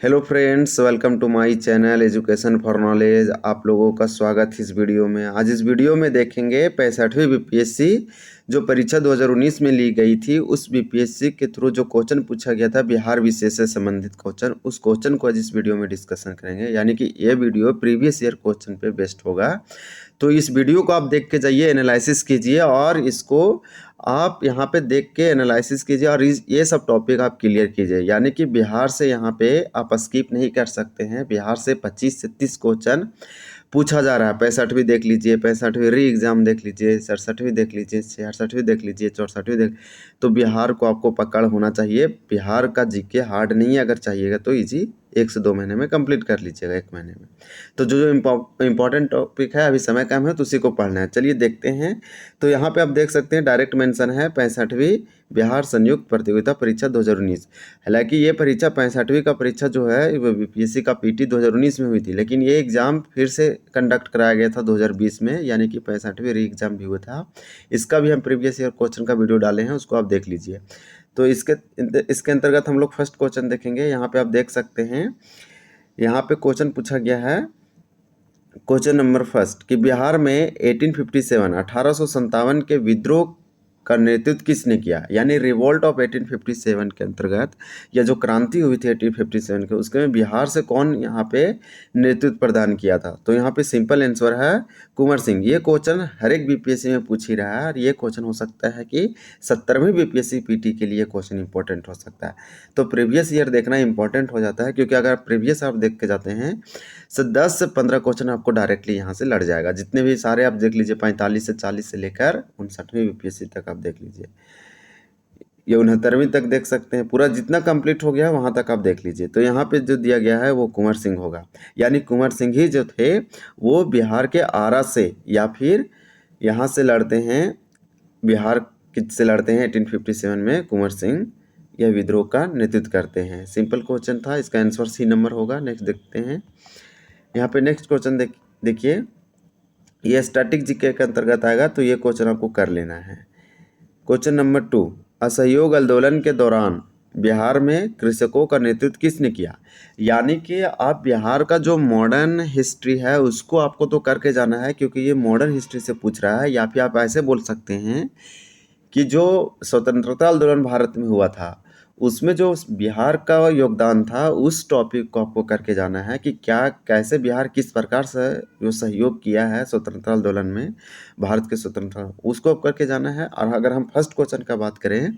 Hello friends, welcome to my channel education for knowledge. आप लोगों का स्वागत है इस वीडियो में। आज इस वीडियो में देखेंगे 65वीं बीपीएससी जो परीक्षा 2019 में ली गई थी, उस बीपीएससी के थ्रू जो क्वेश्चन पूछा गया था बिहार विषय से संबंधित क्वेश्चन, उस क्वेश्चन को आज इस वीडियो में डिस्कशन करेंगे। यानी कि ये वीडियो प्रीवियस ईयर क्वेश्चन पे बेस्ड होगा। तो इस वीडियो को आप देख के जाइए, एनालिसिस कीजिए और इसको आप यहाँ पे देख के एनालिसिस कीजिए और ये सब टॉपिक आप क्लियर कीजिए। यानी कि बिहार से यहाँ पे आप स्किप नहीं कर सकते हैं। बिहार से 25 से 30 क्वेश्चन पूछा जा रहा है। 65वीं देख लीजिए, 65वीं री एग्ज़ाम देख लीजिए, 67वीं देख लीजिए, 66वीं देख लीजिए, 64वीं देख। तो बिहार को आपको पकड़ होना चाहिए। बिहार का जीके हार्ड नहीं है, अगर चाहिएगा तो इजी 1 से 2 महीने में कंप्लीट कर लीजिएगा, 1 महीने में। तो जो इम्पोर्टेंट टॉपिक है, अभी समय कम है तो उसी को पढ़ना है। चलिए देखते हैं। तो यहाँ पे आप देख सकते हैं डायरेक्ट मेंशन है 65वीं बिहार संयुक्त प्रतियोगिता परीक्षा 2019। हालांकि ये परीक्षा 65वीं का परीक्षा जो है वो बीपीएससी का पीटी 2019 में हुई थी, लेकिन ये एग्ज़ाम फिर से कंडक्ट कराया गया था 2020 में, यानी कि 65वीं री एग्ज़ाम भी हुआ था। इसका भी हम प्रीवियस ईयर क्वेश्चन का वीडियो डाले हैं, उसको आप देख लीजिए। तो इसके अंतर्गत हम लोग फर्स्ट क्वेश्चन देखेंगे। यहाँ पे आप देख सकते हैं, यहाँ पे क्वेश्चन पूछा गया है, क्वेश्चन नंबर फर्स्ट कि बिहार में 1857 के विद्रोह का नेतृत्व किसने किया। यानी रिवोल्ट ऑफ 1857 के अंतर्गत या जो क्रांति हुई थी 1857 के, उसके में बिहार से कौन यहाँ पे नेतृत्व प्रदान किया था। तो यहाँ पे सिंपल आंसर है कुंवर सिंह। ये क्वेश्चन हर एक बीपीएससी में पूछ ही रहा है और ये क्वेश्चन हो सकता है कि 70वीं बीपीएससी पीटी के लिए क्वेश्चन इंपॉर्टेंट हो सकता है। तो प्रीवियस ईयर देखना इंपॉर्टेंट हो जाता है, क्योंकि अगर प्रीवियस आप देख के जाते हैं तो 10 से 15 क्वेश्चन आपको डायरेक्टली यहाँ से लड़ जाएगा। जितने भी सारे आप देख लीजिए, 45 से 40 से लेकर 59वीं बीपीएससी तक आप देख लीजिए, ये 69वीं तक देख सकते हैं। पूरा जितना कंप्लीट हो गया वहाँ तक आप देख लीजिए। तो यहाँ पे जो दिया गया है वो कुंवर सिंह होगा। यानी कुंवर सिंह ही जो थे वो बिहार के आरा से या फिर यहाँ से लड़ते हैं, बिहार से लड़ते हैं 1857 में। कुंवर सिंह यह विद्रोह का नेतृत्व करते हैं। सिंपल क्वेश्चन था, इसका आंसर सी नंबर होगा। नेक्स्ट देखते हैं। यहाँ पे नेक्स्ट क्वेश्चन देखिए, ये स्टैटिक जीके के अंतर्गत आएगा, तो ये क्वेश्चन आपको कर लेना है। क्वेश्चन नंबर 2, असहयोग आंदोलन के दौरान बिहार में कृषकों का नेतृत्व किसने किया। यानी कि आप बिहार का जो मॉडर्न हिस्ट्री है उसको आपको तो करके जाना है, क्योंकि ये मॉडर्न हिस्ट्री से पूछ रहा है। या फिर आप ऐसे बोल सकते हैं कि जो स्वतंत्रता आंदोलन भारत में हुआ था उसमें जो बिहार का योगदान था, उस टॉपिक को आपको करके जाना है कि क्या कैसे बिहार किस प्रकार से जो सहयोग किया है स्वतंत्रता आंदोलन में, भारत के स्वतंत्रता, उसको आप करके जाना है। और अगर हम फर्स्ट क्वेश्चन का बात करें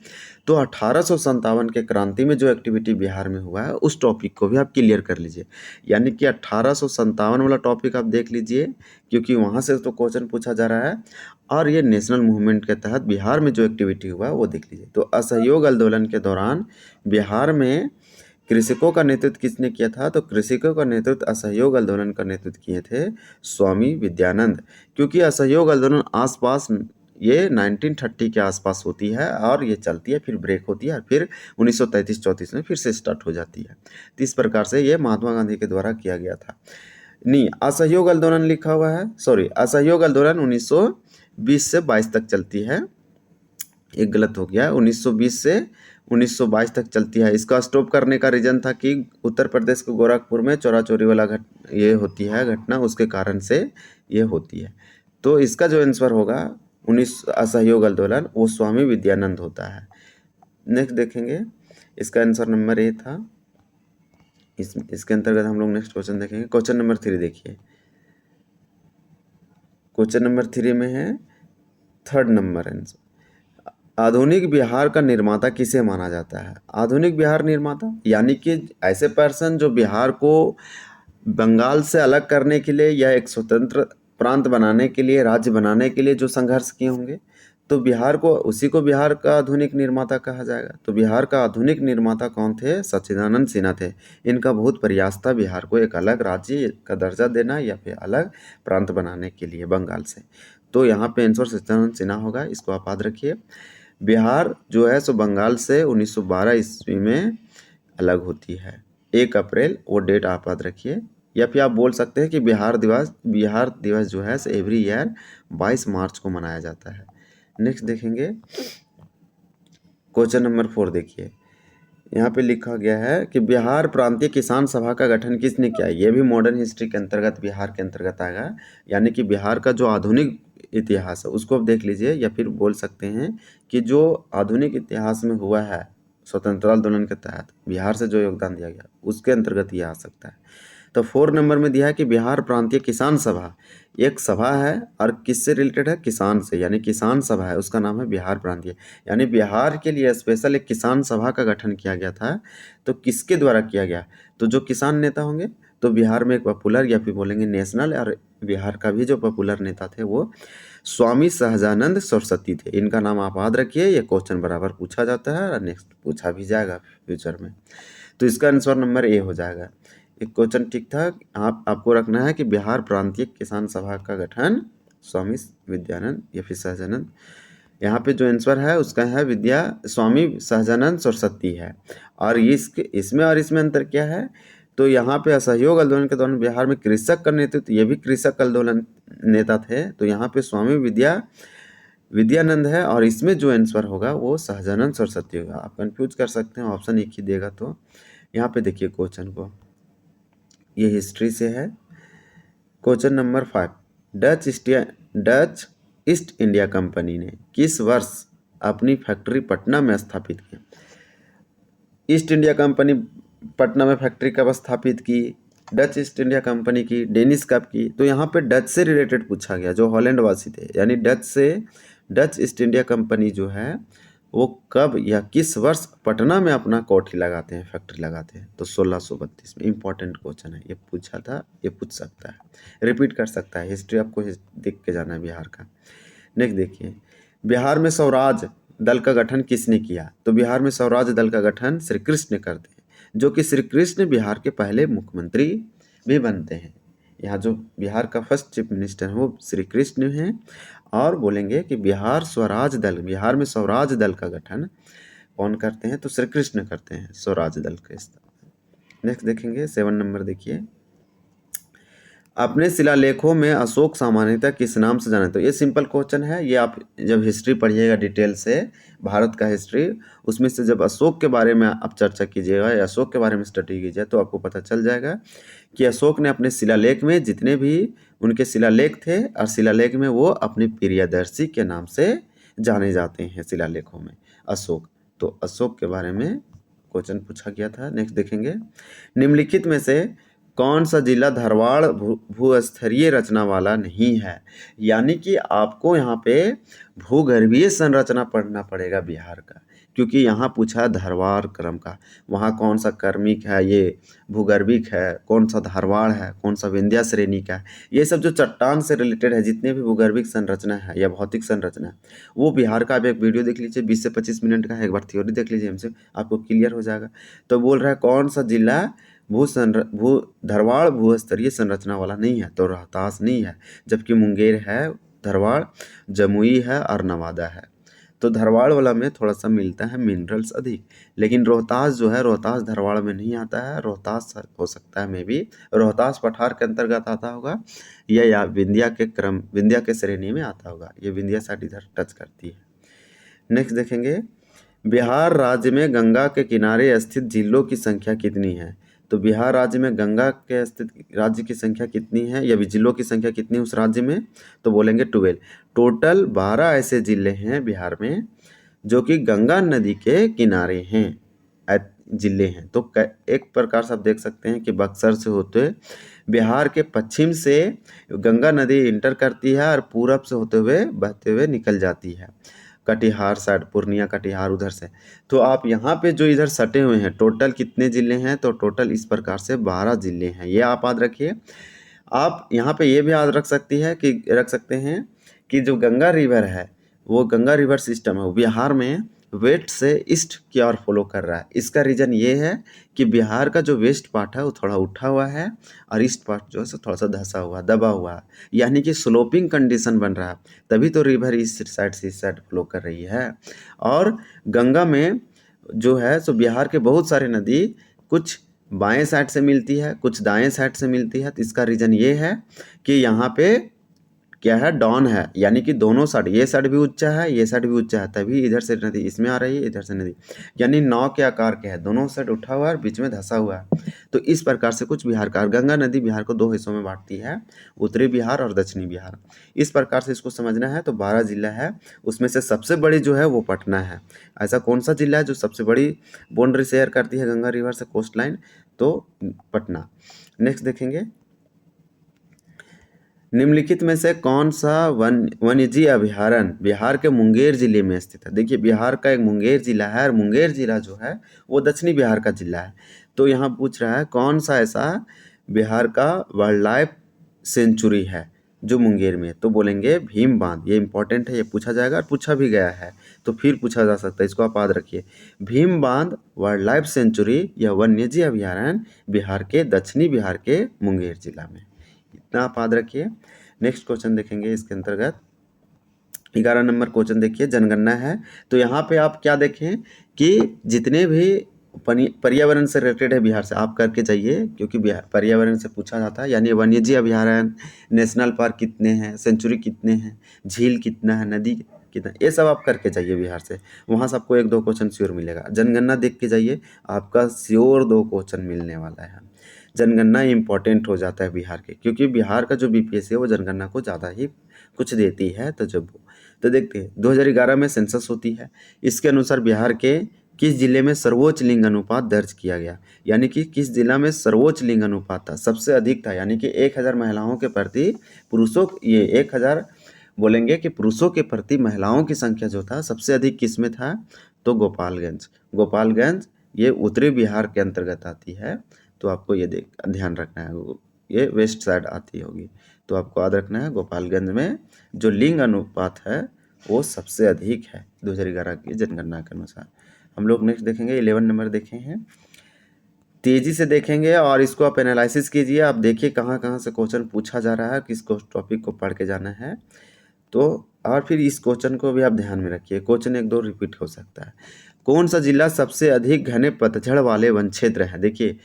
तो 1857 के क्रांति में जो एक्टिविटी बिहार में हुआ है उस टॉपिक को भी आप क्लियर कर लीजिए। यानी कि 1857 वाला टॉपिक आप देख लीजिए, क्योंकि वहाँ से तो क्वेश्चन पूछा जा रहा है। और ये नेशनल मूवमेंट के तहत बिहार में जो एक्टिविटी हुआ है वो देख लीजिए। तो असहयोग आंदोलन के दौरान बिहार में कृषकों का नेतृत्व किसने किया था। तो कृषकों का नेतृत्व असहयोग आंदोलन का नेतृत्व किए थे स्वामी विद्यानंद। क्योंकि असहयोग आंदोलन आसपास ये 1930 के आसपास होती है और ये चलती है, फिर ब्रेक होती है और फिर 1933-34 में फिर से स्टार्ट हो जाती है। तो इस प्रकार से ये महात्मा गांधी के द्वारा किया गया था। नहीं, असहयोग आंदोलन लिखा हुआ है, सॉरी, असहयोग आंदोलन 1920 से 22 तक चलती है। एक गलत हो गया, 1920 से 1922 तक चलती है। इसका स्टॉप करने का रीज़न था कि उत्तर प्रदेश के गोरखपुर में चोरा चोरी वाला ये होती है घटना, उसके कारण से ये होती है। तो इसका जो आंसर होगा 19 असहयोग आंदोलन, वो स्वामी विद्यानंद होता है। नेक्स्ट देखेंगे, इसका आंसर नंबर ए था। इसके अंतर्गत हम लोग नेक्स्ट क्वेश्चन देखेंगे। क्वेश्चन नंबर 3 देखिए। क्वेश्चन नंबर 3 में है थर्ड नंबर आंसर, आधुनिक बिहार का निर्माता किसे माना जाता है। आधुनिक बिहार निर्माता यानी कि ऐसे पर्सन जो बिहार को बंगाल से अलग करने के लिए या एक स्वतंत्र प्रांत बनाने के लिए, राज्य बनाने के लिए जो संघर्ष किए होंगे, तो बिहार को, उसी को बिहार का आधुनिक निर्माता कहा जाएगा। तो बिहार का आधुनिक निर्माता कौन थे? सच्चिदानंद सिन्हा थे। इनका बहुत प्रयास था बिहार को एक अलग राज्य का दर्जा देना या फिर अलग प्रांत बनाने के लिए बंगाल से। तो यहाँ पे आंसर सच्चिदानंद सिन्हा होगा, इसको आप याद रखिए। बिहार जो है सो बंगाल से 1912 ईस्वी में अलग होती है, 1 अप्रैल, वो डेट आप याद रखिए। या फिर आप बोल सकते हैं कि बिहार दिवस जो है एवरी ईयर 22 मार्च को मनाया जाता है। नेक्स्ट देखेंगे, क्वेश्चन नंबर 4 देखिए। यहाँ पे लिखा गया है कि बिहार प्रांतीय किसान सभा का गठन किसने किया। ये भी मॉडर्न हिस्ट्री के अंतर्गत बिहार के अंतर्गत आएगा, यानी कि बिहार का जो आधुनिक इतिहास है उसको आप देख लीजिए, या फिर बोल सकते हैं कि जो आधुनिक इतिहास में हुआ है स्वतंत्रता आंदोलन के तहत बिहार से जो योगदान दिया गया उसके अंतर्गत ये आ सकता है। तो 4 नंबर में दिया है कि बिहार प्रांतीय किसान सभा एक सभा है और किससे रिलेटेड है, किसान से, यानी किसान सभा है, उसका नाम है बिहार प्रांतीय। यानी बिहार के लिए स्पेशल एक किसान सभा का गठन किया गया था। तो किसके द्वारा किया गया, तो जो किसान नेता होंगे, तो बिहार में एक पॉपुलर या फिर बोलेंगे नेशनल, और बिहार का भी जो पॉपुलर नेता थे वो स्वामी सहजानंद सरस्वती थे। इनका नाम आप याद रखिए, ये क्वेश्चन बराबर पूछा जाता है और नेक्स्ट पूछा भी जाएगा फ्यूचर में। तो इसका आंसर नंबर ए हो जाएगा। एक क्वेश्चन ठीक था, आपको रखना है कि बिहार प्रांतीय किसान सभा का गठन स्वामी विद्यानंद या फिर सहजानंद। यहाँ पे जो आंसर है उसका है स्वामी सहजानंद सरस्वती है। और इसमें और इसमें अंतर क्या है, तो यहाँ पे असहयोग आंदोलन के दौरान बिहार में कृषक का नेतृत्व, ये भी कृषक आंदोलन नेता थे, तो यहाँ पे स्वामी विद्यानंद है, और इसमें जो आंसर होगा वो सहजानंद सरस्वती होगा। आप कंफ्यूज कर सकते हैं, ऑप्शन एक ही देगा। तो यहाँ पे देखिए क्वेश्चन को, ये हिस्ट्री से है। Question number 5, Dutch east India company ने किस वर्ष अपनी फैक्ट्री पटना में स्थापित की। ईस्ट इंडिया कंपनी पटना में फैक्ट्री कब स्थापित की, डच ईस्ट इंडिया कंपनी की, डेनिस कब की। तो यहाँ पे डच से रिलेटेड पूछा गया, जो हॉलैंड वासी थे, यानी डच ईस्ट इंडिया कंपनी जो है वो कब या किस वर्ष पटना में अपना कोठी लगाते हैं, फैक्ट्री लगाते हैं। तो 1632 में। इंपॉर्टेंट क्वेश्चन है, ये पूछा था, ये पूछ सकता है, रिपीट कर सकता है। हिस्ट्री आपको देख के जाना है बिहार का। नेक्स्ट देखिए, बिहार में स्वराज दल का गठन किसने किया। तो बिहार में स्वराज दल का गठन श्री कृष्ण करते हैं, जो कि श्री कृष्ण बिहार के पहले मुख्यमंत्री भी बनते हैं। यहाँ जो बिहार का फर्स्ट चीफ मिनिस्टर है वो श्री कृष्ण हैं। और बोलेंगे कि बिहार में स्वराज दल का गठन कौन करते हैं, तो श्री कृष्ण करते हैं स्वराज दल के स्थापना। नेक्स्ट देखेंगे 7 नंबर, देखिए, अपने शिलालेखों में अशोक सामान्यतः किस नाम से जाने। तो ये सिंपल क्वेश्चन है, ये आप जब हिस्ट्री पढ़िएगा डिटेल से, भारत का हिस्ट्री, उसमें से जब अशोक के बारे में आप चर्चा कीजिएगा या अशोक के बारे में स्टडी कीजिए तो आपको पता चल जाएगा कि अशोक ने अपने शिलालेख में जितने भी उनके शिलालेख थे, और शिलालेख में वो अपने प्रियदर्शी के नाम से जाने जाते हैं शिलालेखों में अशोक। तो अशोक के बारे में क्वेश्चन पूछा गया था। नेक्स्ट देखेंगे, निम्नलिखित में से कौन सा जिला धारवाड़ भूस्तरीय रचना वाला नहीं है। यानी कि आपको यहाँ पे भूगर्भीय संरचना पढ़ना पड़ेगा बिहार का, क्योंकि यहाँ पूछा है धारवाड़ क्रम का, वहाँ कौन सा कर्मिक है, ये भूगर्भिक है, कौन सा धारवाड़ है, कौन सा विंध्या श्रेणी का है। ये सब जो चट्टान से रिलेटेड है, जितने भी भूगर्भिक संरचना है या भौतिक संरचना है, वो बिहार का। आप एक वीडियो देख लीजिए 20 से 25 मिनट का है, एक बार थ्योरी देख लीजिए हमसे, आपको क्लियर हो जाएगा। तो बोल रहा है कौन सा जिला धारवाड़ भूस्तरीय संरचना वाला नहीं है, तो रोहतास नहीं है, जबकि मुंगेर है, धारवाड़, जमुई है और नवादा है। तो धारवाड़ वाला में थोड़ा सा मिलता है मिनरल्स अधिक, लेकिन रोहतास जो है, रोहतास धारवाड़ में नहीं आता है। रोहतास हो सकता है मे बी रोहतास पठार के अंतर्गत आता होगा, या विंध्या के श्रेणी में आता होगा। ये विंध्या साइड इधर टच करती है। नेक्स्ट देखेंगे, बिहार राज्य में गंगा के किनारे स्थित जिलों की संख्या कितनी है। तो बिहार राज्य में गंगा के स्थित राज्य की संख्या कितनी है, या जिलों की संख्या कितनी है उस राज्य में, तो बोलेंगे 12। टोटल 12 ऐसे जिले हैं बिहार में जो कि गंगा नदी के किनारे हैं, जिले हैं। तो एक प्रकार से आप देख सकते हैं कि बक्सर से होते हुए बिहार के पश्चिम से गंगा नदी इंटर करती है और पूरब से होते हुए बहते हुए निकल जाती है कटिहार साइड, पूर्णिया कटिहार उधर से। तो आप यहाँ पे जो इधर सटे हुए हैं, टोटल कितने जिले हैं, तो टोटल इस प्रकार से 12 जिले हैं। ये आप याद रखिए। आप यहाँ पे ये भी याद रख सकते हैं कि जो गंगा रिवर है, वो गंगा रिवर सिस्टम है, वो बिहार में वेस्ट से ईस्ट की ओर फॉलो कर रहा है। इसका रीज़न ये है कि बिहार का जो वेस्ट पार्ट है वो थोड़ा उठा हुआ है, और ईस्ट पार्ट जो है सो थोड़ा सा धंसा हुआ, दबा हुआ है, यानी कि स्लोपिंग कंडीशन बन रहा है। तभी तो रिवर इस साइड से इस साइड फ्लो कर रही है। और गंगा में जो है सो बिहार के बहुत सारे नदी कुछ बाएं साइड से मिलती है, कुछ दाएं साइड से मिलती है। तो इसका रीज़न ये है कि यहाँ पे क्या है, डाउन है, यानी कि दोनों साइड, ये साइड भी ऊंचा है, ये साइड भी ऊंचा है, तभी इधर से नदी इसमें आ रही है, इधर से नदी, यानी नाव के आकार के है, दोनों साइड उठा हुआ है और बीच में धंसा हुआ है। तो इस प्रकार से कुछ बिहार का, गंगा नदी बिहार को 2 हिस्सों में बांटती है, उत्तरी बिहार और दक्षिणी बिहार। इस प्रकार से इसको समझना है। तो 12 जिला है, उसमें से सबसे बड़ी जो है वो पटना है। ऐसा कौन सा जिला है जो सबसे बड़ी बाउंड्री शेयर करती है गंगा रिवर से, कोस्ट लाइन? तो पटना। नेक्स्ट देखेंगे, निम्नलिखित में से कौन सा वन्यजीव अभयारण्य बिहार के मुंगेर जिले में स्थित है? देखिए, बिहार का एक मुंगेर जिला है, और मुंगेर जिला जो है वो दक्षिणी बिहार का जिला है। तो यहाँ पूछ रहा है कौन सा ऐसा बिहार का वाइल्ड लाइफ सेंचुरी है जो मुंगेर में है? तो बोलेंगे भीम बांध। ये इंपॉर्टेंट है, ये पूछा जाएगा और पूछा भी गया है, तो फिर पूछा जा सकता है, इसको आप याद रखिए। भीम बांध वाइल्ड लाइफ सेंचुरी या वन्यजीव अभयारण्य बिहार के दक्षिणी बिहार के मुंगेर जिला में, इतना आप याद रखिए। नेक्स्ट क्वेश्चन देखेंगे इसके अंतर्गत 11 नंबर क्वेश्चन देखिए, जनगणना है। तो यहाँ पे आप क्या देखें कि जितने भी पर्यावरण से रिलेटेड है बिहार से, आप करके जाइए, क्योंकि पर्यावरण से पूछा जाता है। यानी वन्यजीव अभयारण्य, नेशनल पार्क कितने हैं, सेंचुरी कितने हैं, झील कितना है, नदी कितना, ये सब आप करके जाइए बिहार से, वहाँ से आपको 1-2 क्वेश्चन श्योर मिलेगा। जनगणना देख के जाइए, आपका श्योर 2 क्वेश्चन मिलने वाला है। जनगणना इंपॉर्टेंट हो जाता है बिहार के, क्योंकि बिहार का जो बीपीएससी है वो जनगणना को ज़्यादा ही कुछ देती है। तो देखते हैं 2011 में सेंसस होती है, इसके अनुसार बिहार के किस जिले में सर्वोच्च लिंग अनुपात दर्ज किया गया? यानी कि किस जिला में सर्वोच्च लिंग अनुपात था, सबसे अधिक था, यानी कि 1000 महिलाओं के प्रति पुरुषों, ये 1000 बोलेंगे कि पुरुषों के प्रति महिलाओं की संख्या जो था सबसे अधिक किस में था? तो गोपालगंज ये उत्तरी बिहार के अंतर्गत आती है। तो आपको ये ध्यान रखना है, ये वेस्ट साइड आती होगी, तो आपको याद रखना है गोपालगंज में जो लिंग अनुपात है वो सबसे अधिक है 2011 की जनगणना के अनुसार। हम लोग नेक्स्ट देखेंगे 11 नंबर देखे हैं, तेजी से देखेंगे और इसको आप एनालिसिस कीजिए। आप देखिए कहाँ कहाँ से क्वेश्चन पूछा जा रहा है, किस टॉपिक को पढ़ के जाना है। तो और फिर इस क्वेश्चन को भी आप ध्यान में रखिए, क्वेश्चन 1-2 रिपीट हो सकता है। कौन सा जिला सबसे अधिक घने पतझड़ वाले वन क्षेत्र है? देखिए,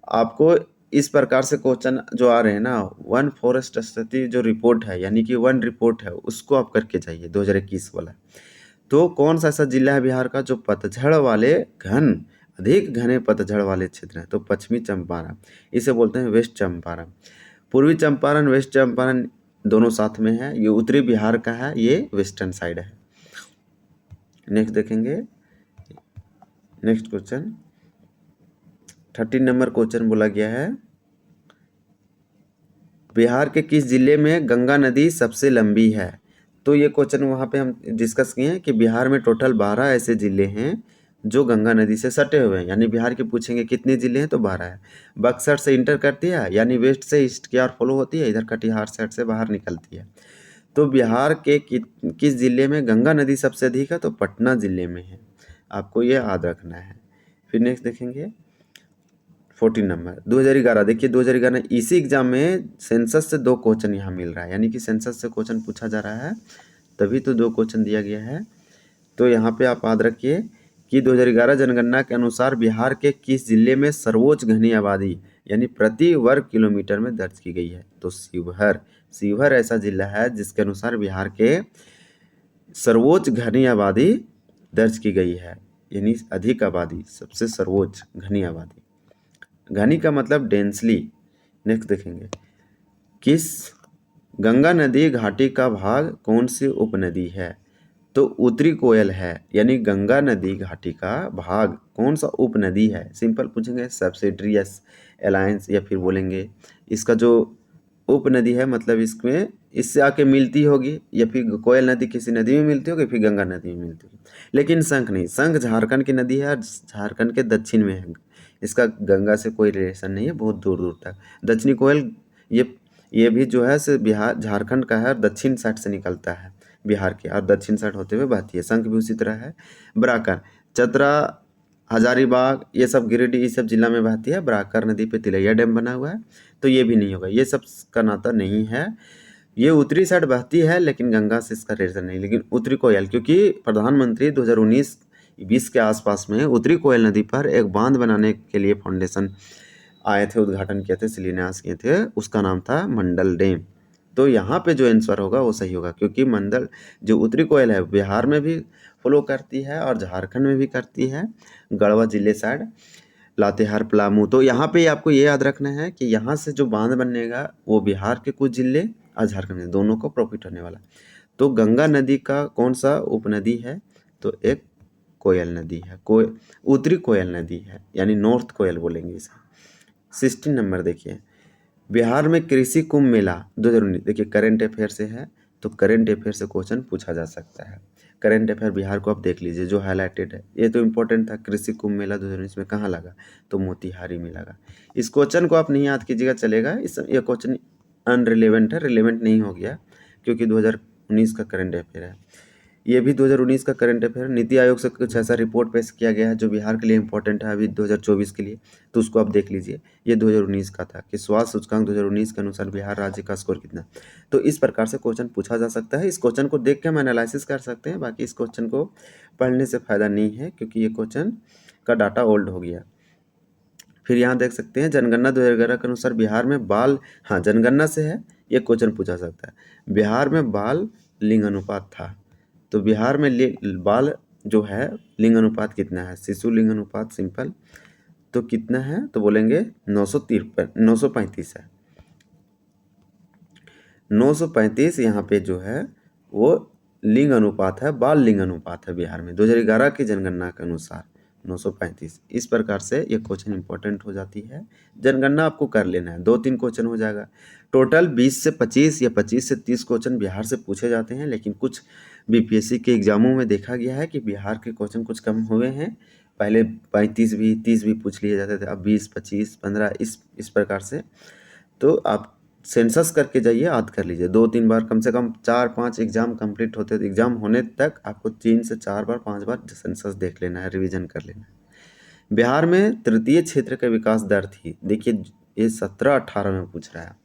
आपको इस प्रकार से क्वेश्चन जो आ रहे हैं ना, वन फॉरेस्ट स्थिति जो रिपोर्ट है, यानी कि वन रिपोर्ट है, उसको आप करके जाइए 2021 वाला। तो कौन सा ऐसा जिला है बिहार का जो पतझड़ वाले अधिक घने पतझड़ वाले क्षेत्र हैं? तो पश्चिमी चंपारण, इसे बोलते हैं वेस्ट चंपारण। पूर्वी चंपारण, वेस्ट चंपारण दोनों साथ में है, ये उत्तरी बिहार का है, ये वेस्टर्न साइड है। नेक्स्ट देखेंगे, नेक्स्ट क्वेश्चन 13 नंबर क्वेश्चन बोला गया है, बिहार के किस जिले में गंगा नदी सबसे लंबी है? तो ये क्वेश्चन वहाँ पे हम डिस्कस किए हैं कि बिहार में टोटल 12 ऐसे जिले हैं जो गंगा नदी से सटे हुए हैं। यानी बिहार के पूछेंगे कितने जिले हैं, तो 12 है। बक्सर से इंटर करती है, यानी वेस्ट से ईस्ट की ओर फॉलो होती है, इधर कटिहार साइड से बाहर निकलती है। तो बिहार के किस जिले में गंगा नदी सबसे अधिक है? तो पटना जिले में है, आपको ये याद रखना है। फिर नेक्स्ट देखेंगे 14 नंबर 2011। देखिए 2011 इसी एग्जाम में सेंसस से 2 क्वेश्चन यहाँ मिल रहा है, यानी कि सेंसस से क्वेश्चन पूछा जा रहा है, तभी तो 2 क्वेश्चन दिया गया है। तो यहाँ पे आप याद रखिए कि 2011 जनगणना के अनुसार बिहार के किस जिले में सर्वोच्च घनी आबादी यानी प्रति वर्ग किलोमीटर में दर्ज की गई है? तो शिवहर ऐसा जिला है जिसके अनुसार बिहार के सर्वोच्च घनी आबादी दर्ज की गई है, यानी अधिक आबादी, सबसे सर्वोच्च घनी आबादी। घनी का मतलब डेंसली। नेक्स्ट देखेंगे, किस गंगा नदी घाटी का भाग कौन सी उपनदी है? तो उत्तरी कोयल है, यानी गंगा नदी घाटी का भाग कौन सा उपनदी है? सिंपल पूछेंगे सब्सिडियस अलायंस, या फिर बोलेंगे इसका जो उपनदी है मतलब इसमें इससे आके मिलती होगी, या फिर कोयल नदी किसी नदी में मिलती होगी, फिर गंगा नदी में मिलती होगी। लेकिन शंख नहीं, शंख झारखंड की नदी है और झारखंड के दक्षिण में है, इसका गंगा से कोई रिलेशन नहीं है, बहुत दूर दूर तक। दक्षिणी कोयल ये भी जो है से बिहार झारखंड का है और दक्षिण साइड से निकलता है बिहार के, और दक्षिण साइड होते हुए बहती है। शंख भी उसी तरह है। बराकर, चतरा, हजारीबाग, ये सब गिरिडीह, ये सब जिला में बहती है। बराकर नदी पे तिलैया डैम बना हुआ है, तो ये भी नहीं होगा, ये सब का नाता नहीं है। ये उत्तरी साइड बहती है लेकिन गंगा से इसका रिलेशन नहीं। लेकिन उत्तरी कोयल, क्योंकि प्रधानमंत्री 2019-20 के आसपास में उत्तरी कोयल नदी पर एक बांध बनाने के लिए फाउंडेशन आए थे, उद्घाटन किए थे, शिलान्यास किए थे, उसका नाम था मंडल डैम। तो यहाँ पे जो आंसर होगा वो सही होगा, क्योंकि मंडल जो उत्तरी कोयल है बिहार में भी फ्लो करती है और झारखंड में भी करती है, गढ़वा जिले साइड, लातेहार, पलामू। तो यहाँ पे आपको ये याद रखना है कि यहाँ से जो बांध बनेगा वो बिहार के कुछ जिले और झारखंड में दोनों को प्रॉफिट होने वाला। तो गंगा नदी का कौन सा उपनदी है? तो एक कोयल नदी है, उत्तरी कोयल नदी है, यानी नॉर्थ कोयल बोलेंगे इसे। 16 नंबर देखिए, बिहार में कृषि कुंभ मेला 2019, देखिए करंट अफेयर से है, तो करंट अफेयर से क्वेश्चन पूछा जा सकता है। करंट अफेयर बिहार को आप देख लीजिए जो हाईलाइटेड है, ये तो इम्पोर्टेंट था। कृषि कुंभ मेला 2019 में कहाँ लगा? तो मोतिहारी में लगा। इस क्वेश्चन को आप नहीं याद कीजिएगा चलेगा, ये क्वेश्चन अनरिलेवेंट है, रिलेवेंट नहीं हो गया क्योंकि 2019 का करंट अफेयर है। ये भी 2019 का करंट अफेयर। नीति आयोग से कुछ ऐसा रिपोर्ट पेश किया गया है जो बिहार के लिए इंपॉर्टेंट है अभी 2024 के लिए, तो उसको आप देख लीजिए। ये 2019 का था कि स्वास्थ्य सूचकांक 2019 के अनुसार बिहार राज्य का स्कोर कितना। तो इस प्रकार से क्वेश्चन पूछा जा सकता है। इस क्वेश्चन को देख के हम एनालिसिस कर सकते हैं, बाकी इस क्वेश्चन को पढ़ने से फायदा नहीं है क्योंकि ये क्वेश्चन का डाटा ओल्ड हो गया। फिर यहाँ देख सकते हैं जनगणना 2011 के अनुसार बिहार में बाल, हाँ जनगणना से है, ये क्वेश्चन पूछा सकता है। बिहार में बाल लिंग अनुपात था, तो बिहार में बाल जो है लिंग अनुपात कितना है? शिशु लिंग अनुपात सिंपल, तो कितना है? तो बोलेंगे 935 है। 935 यहाँ पे जो है वो लिंग अनुपात है, बाल लिंग अनुपात है बिहार में 2011 की जनगणना के अनुसार 935। इस प्रकार से ये क्वेश्चन इंपॉर्टेंट हो जाती है। जनगणना आपको कर लेना है, 2-3 क्वेश्चन हो जाएगा। टोटल 20 से 25 या 25 से 30 क्वेश्चन बिहार से पूछे जाते हैं, लेकिन कुछ बीपीएससी के एग्जामों में देखा गया है कि बिहार के क्वेश्चन कुछ कम हुए हैं। पहले 35 भी 30 भी पूछ लिए जाते थे, अब 20, 25, 15 इस प्रकार से। तो आप सेंसस करके जाइए, याद कर लीजिए 2-3 बार, कम से कम 4-5 एग्जाम कंप्लीट होते, एग्जाम होने तक आपको 3 से 4 बार 5 बार सेंसस देख लेना है, रिवीजन कर लेना है। बिहार में तृतीय क्षेत्र का विकास दर थी, देखिए ये 17-18 में पूछ रहा है,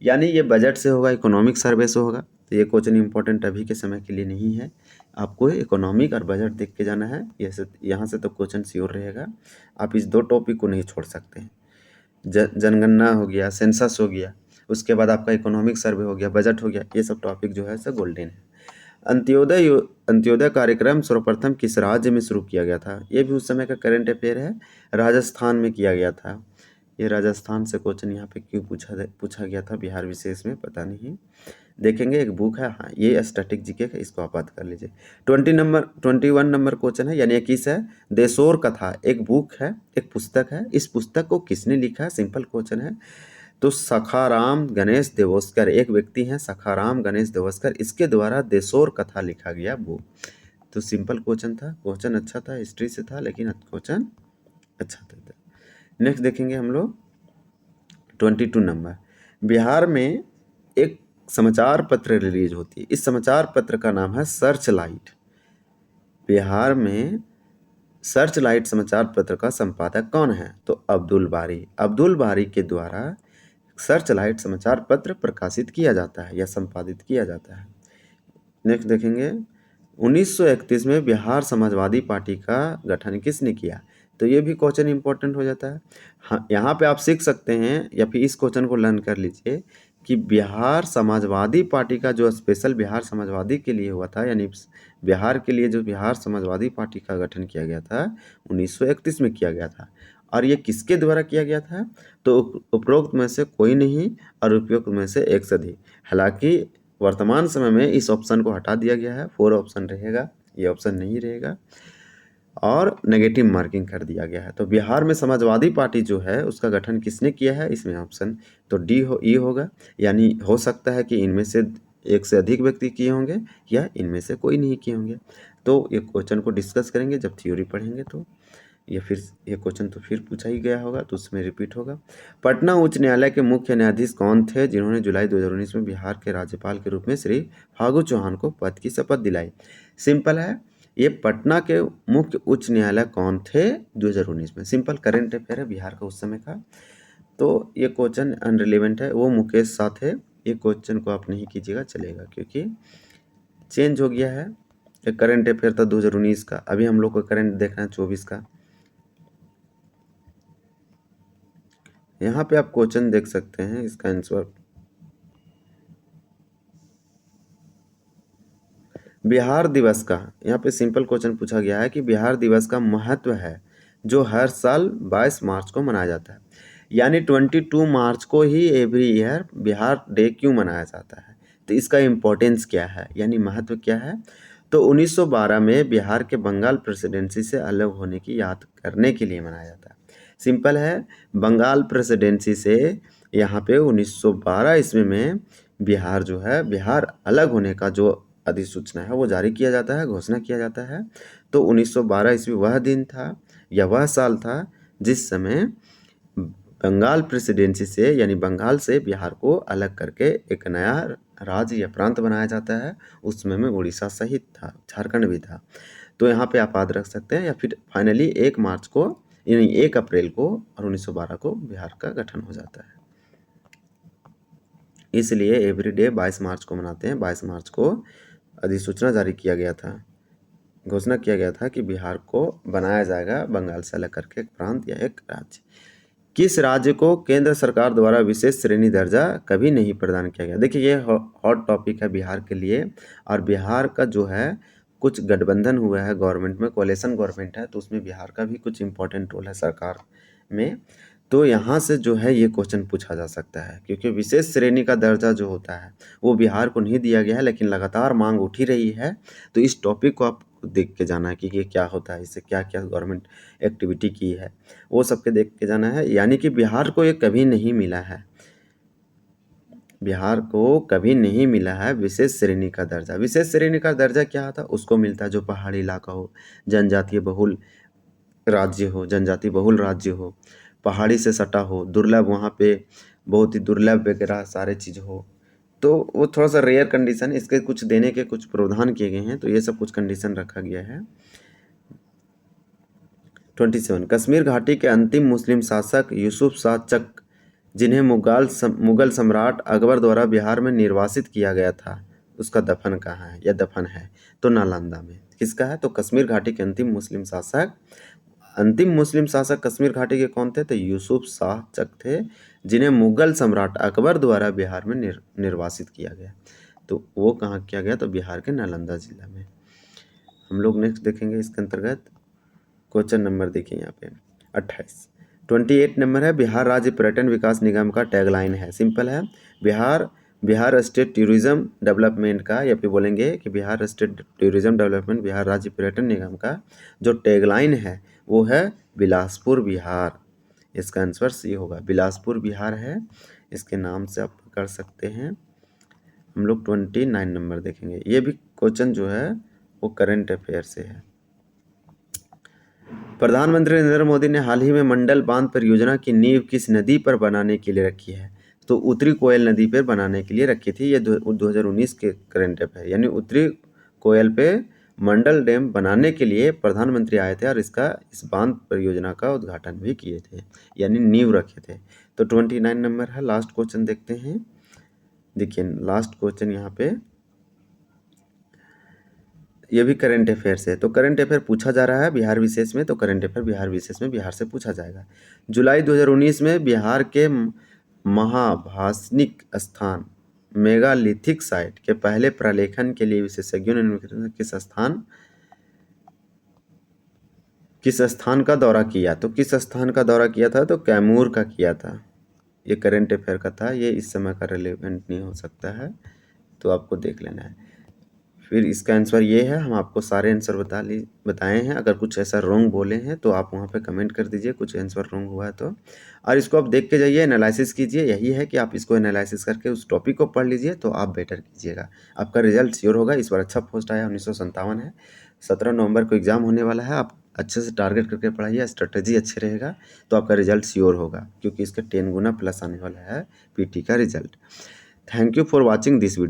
यानी ये बजट से होगा, इकोनॉमिक सर्वे से होगा। तो ये क्वेश्चन इंपॉर्टेंट अभी के समय के लिए नहीं है, आपको इकोनॉमिक और बजट देख के जाना है। यहाँ से तो क्वेश्चन श्योर रहेगा, आप इस 2 टॉपिक को नहीं छोड़ सकते हैं। जनगणना हो गया, सेंसस हो गया, उसके बाद आपका इकोनॉमिक सर्वे हो गया, बजट हो गया, ये सब टॉपिक जो है सर गोल्डन है। अंत्योदय कार्यक्रम सर्वप्रथम किस राज्य में शुरू किया गया था? ये भी उस समय का करंट अफेयर है, राजस्थान में किया गया था। ये राजस्थान से क्वेश्चन यहाँ पे क्यों पूछा गया था बिहार विशेष में, पता नहीं, देखेंगे। एक बुक है, हाँ ये स्टैटिक जीके का, इसको आप बात कर लीजिए। 21 नंबर क्वेश्चन है, यानी 21 है। देशोर कथा एक बुक है, एक पुस्तक है, इस पुस्तक को किसने लिखा है? सिंपल क्वेश्चन है। तो सखाराम गणेश देवस्कर एक व्यक्ति हैं, सखाराम गणेश देवस्कर, इसके द्वारा देशोर कथा लिखा गया बुक। तो सिंपल क्वेश्चन था, क्वेश्चन अच्छा था, हिस्ट्री से था, लेकिन क्वेश्चन अच्छा था। नेक्स्ट देखेंगे हम लोग 22 नंबर, बिहार में एक समाचार पत्र रिलीज होती है, इस समाचार पत्र का नाम है सर्च लाइट। बिहार में सर्च लाइट समाचार पत्र का संपादक कौन है? तो अब्दुल बारी। अब्दुल बारी के द्वारा सर्च लाइट समाचार पत्र प्रकाशित किया जाता है या संपादित किया जाता है। नेक्स्ट देखेंगे 1931 में बिहार समाजवादी पार्टी का गठन किसने किया? तो ये भी क्वेश्चन इंपॉर्टेंट हो जाता है। हाँ, यहाँ पे आप सीख सकते हैं या फिर इस क्वेश्चन को लर्न कर लीजिए कि बिहार समाजवादी पार्टी का जो स्पेशल बिहार समाजवादी के लिए हुआ था, यानी बिहार के लिए जो बिहार समाजवादी पार्टी का गठन किया गया था 1931 में किया गया था। और ये किसके द्वारा किया गया था? तो उपरोक्त में से कोई नहीं और उपयुक्त में से एक से अधिक। हालांकि वर्तमान समय में इस ऑप्शन को हटा दिया गया है, 4 ऑप्शन रहेगा, ये ऑप्शन नहीं रहेगा और नेगेटिव मार्किंग कर दिया गया है। तो बिहार में समाजवादी पार्टी जो है उसका गठन किसने किया है? इसमें ऑप्शन तो ई होगा, यानी हो सकता है कि इनमें से एक से अधिक व्यक्ति किए होंगे या इनमें से कोई नहीं किए होंगे। तो ये क्वेश्चन को डिस्कस करेंगे जब थ्योरी पढ़ेंगे, तो या फिर ये क्वेश्चन तो फिर पूछा ही गया होगा तो उसमें रिपीट होगा। पटना उच्च न्यायालय के मुख्य न्यायाधीश कौन थे जिन्होंने जुलाई 2019 में बिहार के राज्यपाल के रूप में श्री फागू चौहान को पद की शपथ दिलाई? सिंपल है, ये पटना के मुख्य उच्च न्यायालय कौन थे 2019 में? सिंपल करंट अफेयर है बिहार का उस समय का। तो ये क्वेश्चन अनरिलेवेंट है, वो मुकेश शाह थे। ये क्वेश्चन को आप नहीं कीजिएगा चलेगा क्योंकि चेंज हो गया है। ये करंट अफेयर था 2019 का, अभी हम लोग को करंट देखना है 24 का। यहाँ पे आप क्वेश्चन देख सकते हैं, इसका आंसर बिहार दिवस का यहाँ पे सिंपल क्वेश्चन पूछा गया है कि बिहार दिवस का महत्व है जो हर साल 22 मार्च को मनाया जाता है, यानी 22 मार्च को ही एवरी ईयर बिहार डे क्यों मनाया जाता है, तो इसका इम्पोर्टेंस क्या है यानी महत्व क्या है। तो 1912 में बिहार के बंगाल प्रेसिडेंसी से अलग होने की याद करने के लिए मनाया जाता है। सिंपल है, बंगाल प्रेसिडेंसी से यहाँ पे 1912 ईस्वी में बिहार जो है, बिहार अलग होने का जो अधिसूचना है वो जारी किया जाता है, घोषणा किया जाता है। तो 1912 ईस्वी वह दिन था या वह साल था जिस समय बंगाल प्रेसिडेंसी से यानी बंगाल से बिहार को अलग करके एक नया राज्य या प्रांत बनाया जाता है। उस समय में उड़ीसा सहित था, झारखंड भी था। तो यहाँ पे आप याद रख सकते हैं, या फिर फाइनली 1 मार्च को यानी 1 अप्रैल को और 1912 को बिहार का गठन हो जाता है। इसलिए एवरीडे 22 मार्च को मनाते हैं। 22 मार्च को अधिसूचना जारी किया गया था, घोषणा किया गया था कि बिहार को बनाया जाएगा बंगाल से अलग करके एक प्रांत या एक राज्य। किस राज्य को केंद्र सरकार द्वारा विशेष श्रेणी दर्जा कभी नहीं प्रदान किया गया। देखिए ये हॉट टॉपिक है बिहार के लिए, और बिहार का जो है कुछ गठबंधन हुआ है गवर्नमेंट में, कोalition गवर्नमेंट है, तो उसमें बिहार का भी कुछ इंपॉर्टेंट रोल है सरकार में। तो यहाँ से जो है ये क्वेश्चन पूछा जा सकता है, क्योंकि विशेष श्रेणी का दर्जा जो होता है वो बिहार को नहीं दिया गया है, लेकिन लगातार मांग उठी रही है। तो इस टॉपिक को आप देख के जाना है कि ये क्या होता है, इससे क्या क्या गवर्नमेंट एक्टिविटी की है, वो सबके देख के जाना है। यानी कि बिहार को ये कभी नहीं मिला है, बिहार को कभी नहीं मिला है विशेष श्रेणी का दर्जा। विशेष श्रेणी का दर्जा क्या होता है, उसको मिलता है जो पहाड़ी इलाका हो, जनजातीय बहुल राज्य हो, जनजाति बहुल राज्य हो, पहाड़ी से सटा हो, दुर्लभ वहाँ पे बहुत ही दुर्लभ वगैरह सारे चीज़ हो, तो वो थोड़ा सा रेयर कंडीशन, इसके कुछ देने के कुछ प्रावधान किए गए हैं। तो ये सब कुछ कंडीशन रखा गया है। 27 कश्मीर घाटी के अंतिम मुस्लिम शासक यूसुफ शाह चक, जिन्हें मुगल सम्राट अकबर द्वारा बिहार में निर्वासित किया गया था, उसका दफन कहाँ है या दफन है, तो नालंदा में। किसका है, तो कश्मीर घाटी के अंतिम मुस्लिम शासक कश्मीर घाटी के कौन थे, तो यूसुफ शाह चक थे, जिन्हें मुगल सम्राट अकबर द्वारा बिहार में निर्वासित किया गया। तो वो कहाँ किया गया, तो बिहार के नालंदा जिला में। हम लोग नेक्स्ट देखेंगे इसके अंतर्गत क्वेश्चन नंबर, देखिए यहाँ पे 28 नंबर है, बिहार राज्य पर्यटन विकास निगम का टैगलाइन है। सिंपल है, बिहार स्टेट टूरिज्म डेवलपमेंट का, या फिर बोलेंगे कि Bihar state tourism development, Bihar राज्य पर्यटन निगम का जो टैगलाइन है वो है बिलासपुर बिहार। इसका आंसर सी होगा, बिलासपुर बिहार है, इसके नाम से आप कर सकते हैं। हम लोग 29 नंबर देखेंगे। ये भी क्वेश्चन जो है वो करंट अफेयर से है। प्रधानमंत्री नरेंद्र मोदी ने हाल ही में मंडल बांध परियोजना की नींव किस नदी पर बनाने के लिए रखी है, तो उत्तरी कोयल नदी पर बनाने के लिए रखी थी। ये 2019 के करंट अफेयर, यानी उत्तरी कोयल पे मंडल डैम बनाने के लिए प्रधानमंत्री आए थे और इस बांध परियोजना का उद्घाटन भी किए थे, यानी नींव रखे थे। तो 29 नंबर है। लास्ट क्वेश्चन देखते हैं। देखिए लास्ट क्वेश्चन यहाँ पे, ये भी करंट अफेयर से है। तो करंट अफेयर पूछा जा रहा है बिहार विशेष में, तो करंट अफेयर बिहार विशेष में बिहार से पूछा जाएगा। जुलाई 2019 में बिहार के महाभाषनिक स्थान मेगालिथिक साइट के पहले प्रलेखन के लिए विशेषज्ञों ने किस स्थान का दौरा किया, तो किस स्थान का दौरा किया था, तो कैमूर का किया था। ये करंट अफेयर का था, ये इस समय का रिलेवेंट नहीं हो सकता है, तो आपको देख लेना है। फिर इसका आंसर ये है, हम आपको सारे आंसर बताए हैं। अगर कुछ ऐसा रॉन्ग बोले हैं तो आप वहाँ पे कमेंट कर दीजिए, कुछ आंसर रॉन्ग हुआ है तो। और इसको आप देख के जाइए, एनालिसिस कीजिए। यही है कि आप इसको एनालिसिस करके उस टॉपिक को पढ़ लीजिए तो आप बेटर कीजिएगा, आपका रिजल्ट श्योर होगा। इस बार अच्छा पोस्ट आया, 1957 है। 17 नवंबर को एग्ज़ाम होने वाला है। आप अच्छे से टारगेट करके पढ़ाइए, स्ट्रेटजी अच्छे रहेगा तो आपका रिजल्ट श्योर होगा, क्योंकि इसका 10 गुना प्लस आने वाला है पीटी का result. Thank you for watching this video.